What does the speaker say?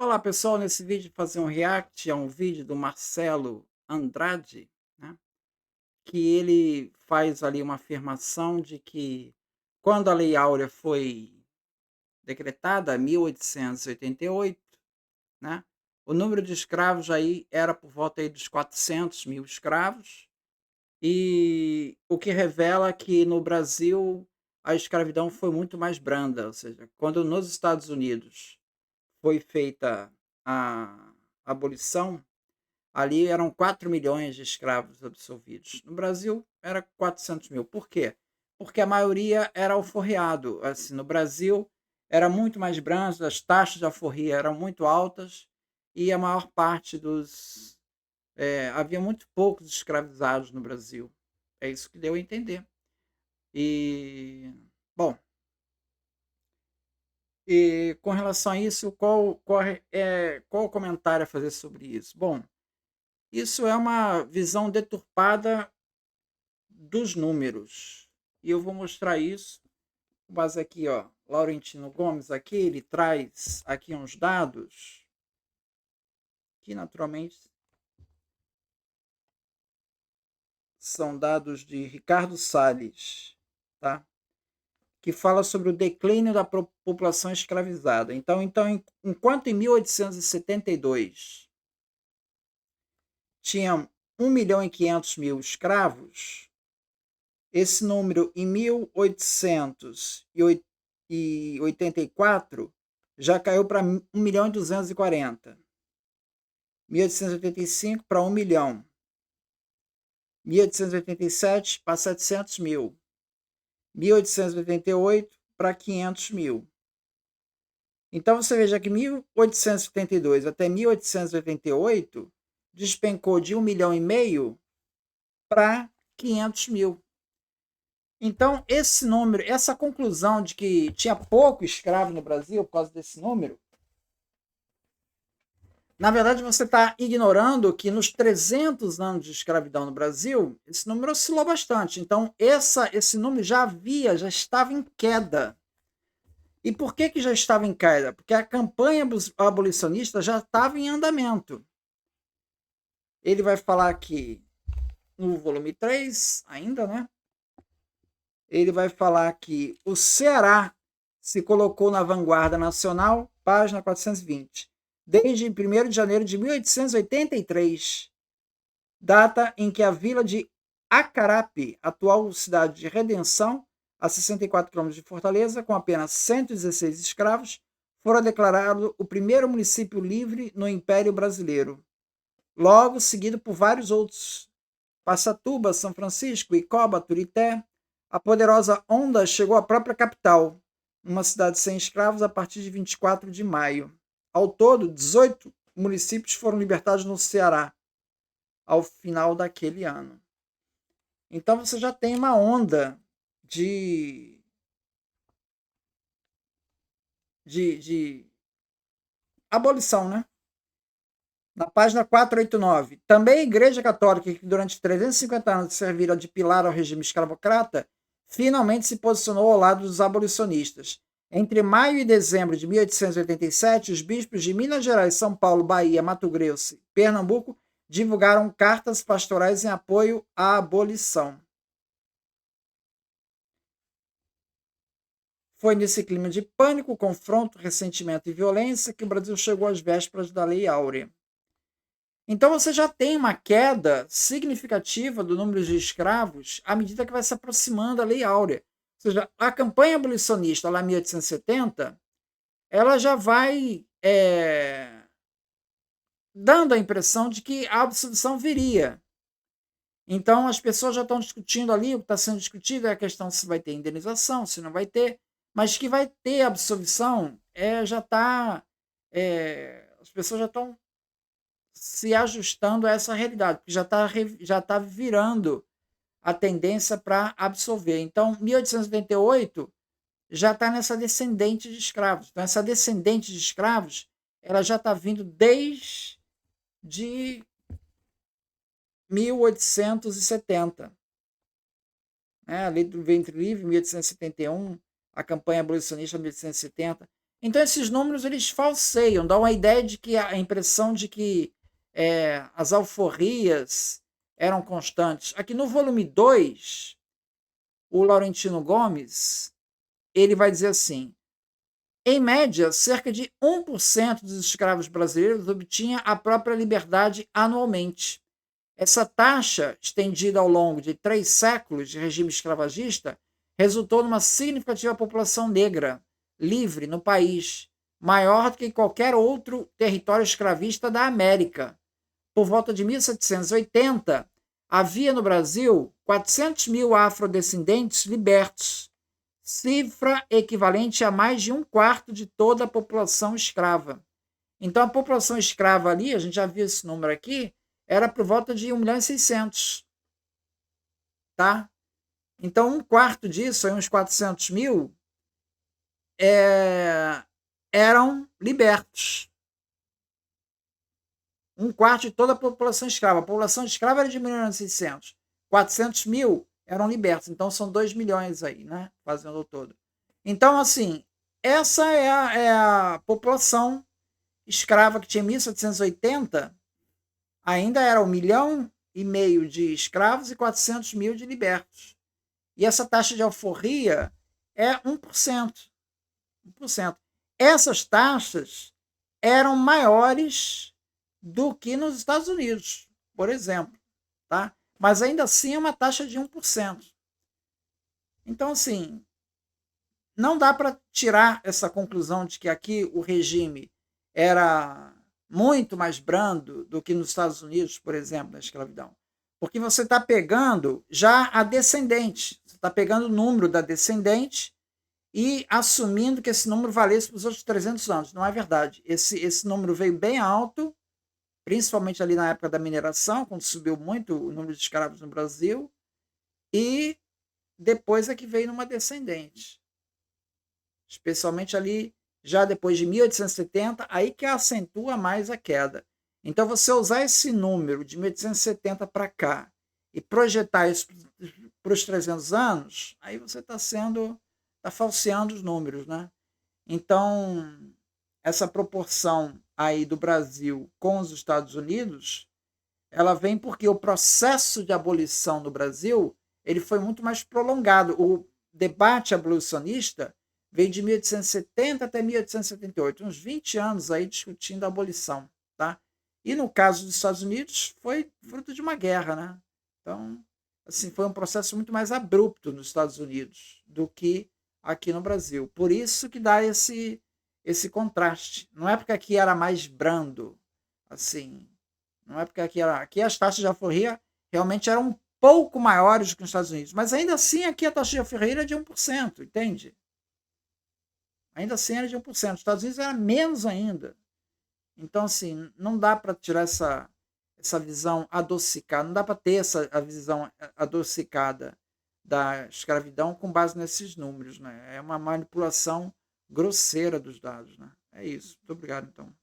Olá pessoal, nesse vídeo vou fazer um react a um vídeo do Marcelo Andrade, né, que ele faz ali uma afirmação de que quando a Lei Áurea foi decretada, 1888, né, o número de escravos aí era por volta aí dos 400.000 escravos, e o que revela que no Brasil a escravidão foi muito mais branda, ou seja, quando nos Estados Unidos foi feita a abolição, ali eram 4 milhões de escravos absolvidos. No Brasil, era 400.000. Por quê? Porque a maioria era alforreado. Assim, no Brasil, era muito mais brando, as taxas de alforria eram muito altas e a maior parte dos... havia muito poucos escravizados no Brasil. É isso que deu a entender. E, bom, e com relação a isso, qual o comentário a fazer sobre isso? Bom, isso é uma visão deturpada dos números. E eu vou mostrar isso com base aqui, ó. Laurentino Gomes aqui, ele traz aqui uns dados que naturalmente são dados de Ricardo Salles, tá? Que fala sobre o declínio da população escravizada. Então, enquanto em 1872 tinha 1.500.000 escravos, esse número em 1884 já caiu para 1.240.000. 1885 para 1 milhão. 1887 para 700.000. 1888 para 500.000. Então você veja que 1872 até 1888 despencou de 1,5 milhão para 500.000. Então, esse número, essa conclusão de que tinha pouco escravo no Brasil por causa desse número, na verdade você está ignorando que nos 300 anos de escravidão no Brasil, esse número oscilou bastante. Então, esse número já estava em queda. E por que já estava em queda? Porque a campanha abolicionista já estava em andamento. Ele vai falar aqui no volume 3, ainda, né? Ele vai falar que o Ceará se colocou na vanguarda nacional, página 420, desde 1º de janeiro de 1883, data em que a vila de Acarape, atual cidade de Redenção, a 64 quilômetros de Fortaleza, com apenas 116 escravos, fora declarado o primeiro município livre no Império Brasileiro. Logo seguido por vários outros: Passatuba, São Francisco, Icoba, Turité. A poderosa onda chegou à própria capital, uma cidade sem escravos, a partir de 24 de maio. Ao todo, 18 municípios foram libertados no Ceará ao final daquele ano. Então você já tem uma onda de abolição, né? Na página 489, também a Igreja Católica, que durante 350 anos servira de pilar ao regime escravocrata, finalmente se posicionou ao lado dos abolicionistas. Entre maio e dezembro de 1887, os bispos de Minas Gerais, São Paulo, Bahia, Mato Grosso e Pernambuco divulgaram cartas pastorais em apoio à abolição. Foi nesse clima de pânico, confronto, ressentimento e violência que o Brasil chegou às vésperas da Lei Áurea. Então você já tem uma queda significativa do número de escravos à medida que vai se aproximando da Lei Áurea. Ou seja, a campanha abolicionista lá em 1870, ela já vai dando a impressão de que a absolvição viria. Então as pessoas já estão discutindo ali, o que está sendo discutido é a questão se vai ter indenização, se não vai ter, mas que vai ter absolvição, já está... as pessoas já estão se ajustando a essa realidade, porque já tá virando a tendência para absolver. Então, 1888 já está nessa descendente de escravos. Então, essa descendente de escravos, ela já está vindo desde 1870. A lei do ventre livre, 1871, a campanha abolicionista, 1870. Então, esses números eles falseiam, dão a ideia de que a impressão de que as alforrias eram constantes. Aqui no volume 2, o Laurentino Gomes ele vai dizer assim: em média, cerca de 1% dos escravos brasileiros obtinha a própria liberdade anualmente. Essa taxa, estendida ao longo de 3 séculos de regime escravagista, resultou numa significativa população negra, livre no país, maior do que qualquer outro território escravista da América. Por volta de 1780, havia no Brasil 400 mil afrodescendentes libertos, cifra equivalente a mais de 1/4 de toda a população escrava. Então, a população escrava ali, a gente já viu esse número aqui, era por volta de 1.600.000. Tá? Então, 1/4 disso, aí uns 400 mil, eram libertos. 1/4 de toda a população escrava. A população escrava era de 1.600.000. 400 mil eram libertos. Então, são 2 milhões aí, né? Fazendo o todo. Então, assim, essa é a população escrava que tinha em 1780, ainda era 1,5 milhão de escravos e 400 mil de libertos. E essa taxa de alforria é 1%. 1%. Essas taxas eram maiores do que nos Estados Unidos, por exemplo. Tá? Mas ainda assim é uma taxa de 1%. Então, assim, não dá para tirar essa conclusão de que aqui o regime era muito mais brando do que nos Estados Unidos, por exemplo, na escravidão. Porque você está pegando já a descendente, você está pegando o número da descendente e assumindo que esse número valesse para os outros 300 anos. Não é verdade. Esse número veio bem alto, principalmente ali na época da mineração, quando subiu muito o número de escravos no Brasil, e depois é que veio numa descendente. Especialmente ali, já depois de 1870, aí que acentua mais a queda. Então, você usar esse número de 1870 para cá e projetar isso para os 300 anos, aí você está falseando os números, né? Então, essa proporção aí do Brasil com os Estados Unidos, ela vem porque o processo de abolição no Brasil ele foi muito mais prolongado. O debate abolicionista veio de 1870 até 1878, uns 20 anos aí discutindo a abolição, tá? E no caso dos Estados Unidos foi fruto de uma guerra, né? Então, assim, foi um processo muito mais abrupto nos Estados Unidos do que aqui no Brasil. Por isso que dá esse contraste. Não é porque aqui era mais brando, assim, não é porque aqui as taxas de alforria realmente eram um pouco maiores do que nos Estados Unidos, mas ainda assim aqui a taxa de alforria era de 1%, entende? Ainda assim era de 1%. Os Estados Unidos era menos ainda. Então, assim, não dá para tirar essa visão adocicada, não dá para ter a visão adocicada da escravidão com base nesses números, né? É uma manipulação grosseira dos dados, né? É isso. Muito obrigado, então.